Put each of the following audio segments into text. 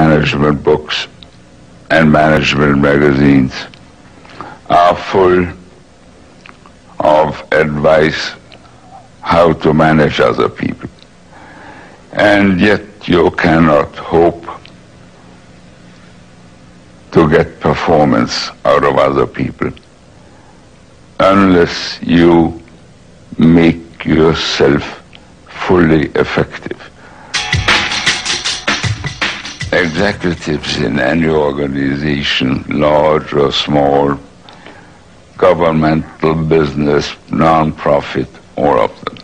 management books and management magazines are full of advice how to manage other people. And yet you cannot hope to get performance out of other people unless you make yourself fully effective. Executives in any organization, large or small, governmental, business, non-profit, all of them,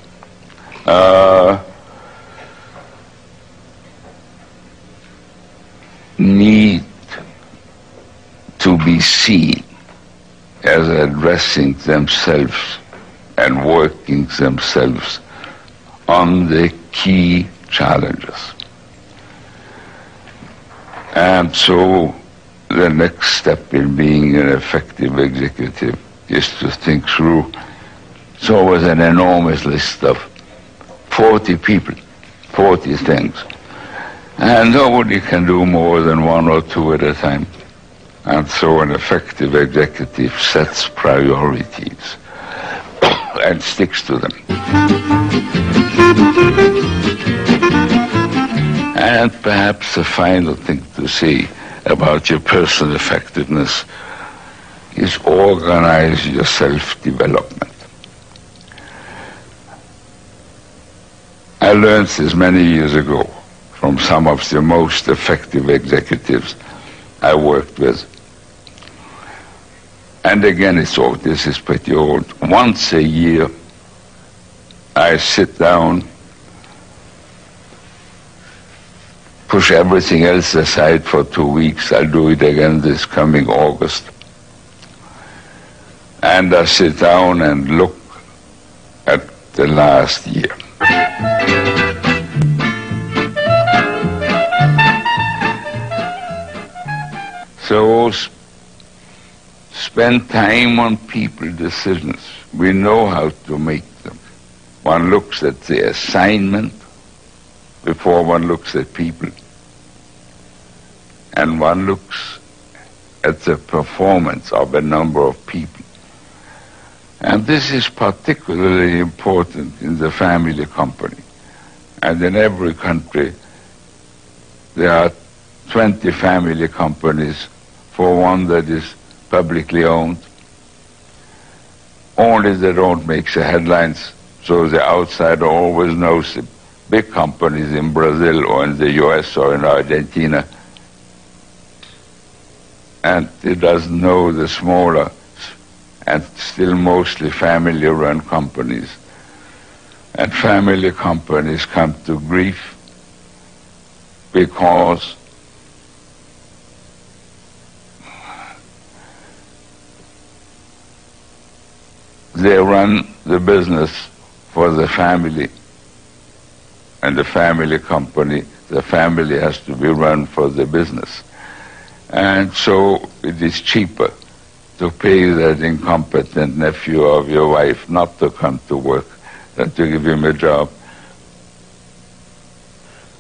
need to be seen as addressing themselves and working themselves on the key challenges. And so the next step in being an effective executive is to think through. It's always an enormous list of 40 people, 40 things. And nobody can do more than one or two at a time. And so an effective executive sets priorities and sticks to them. And perhaps the final thing to say about your personal effectiveness is organize your self-development. I learned this many years ago from some of the most effective executives I worked with. And again, this is pretty old. Once a year, I sit down, push everything else aside for 2 weeks. I'll do it again this coming August. And I sit down and look at the last year. So spend time on people decisions. We know how to make them. One looks at the assignment before one looks at people. And one looks at the performance of a number of people. And this is particularly important in the family company. And in every country, there are 20 family companies for one that is publicly owned. Only they don't make the headlines, so the outsider always knows the big companies in Brazil or in the US or in Argentina, and he doesn't know the smaller and still mostly family-run companies. And family companies come to grief because they run the business for the family, and the family company, the family has to be run for the business. And so it is cheaper to pay that incompetent nephew of your wife not to come to work than to give him a job.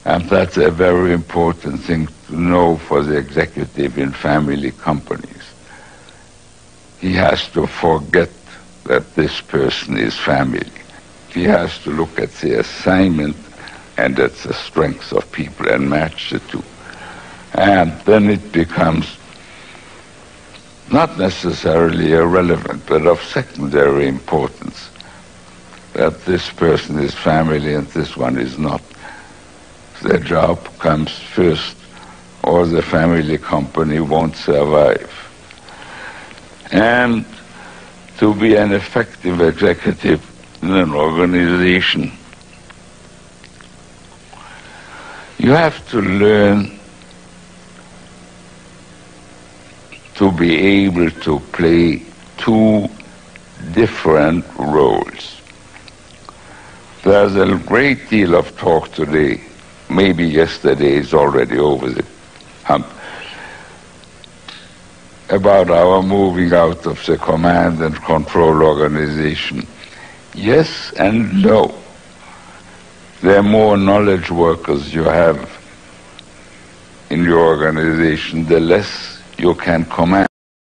And that's a very important thing to know for the executive in family companies. He has to forget that this person is family. He has to look at the assignment and at the strengths of people and match the two. And then it becomes not necessarily irrelevant, but of secondary importance that this person is family and this one is not. The job comes first, or the family company won't survive. And to be an effective executive in an organization, you have to learn to be able to play two different roles. There's a great deal of talk today, maybe yesterday is already over the hump, about our moving out of the command and control organization. Yes and no. The more knowledge workers you have in your organization, the less you can command.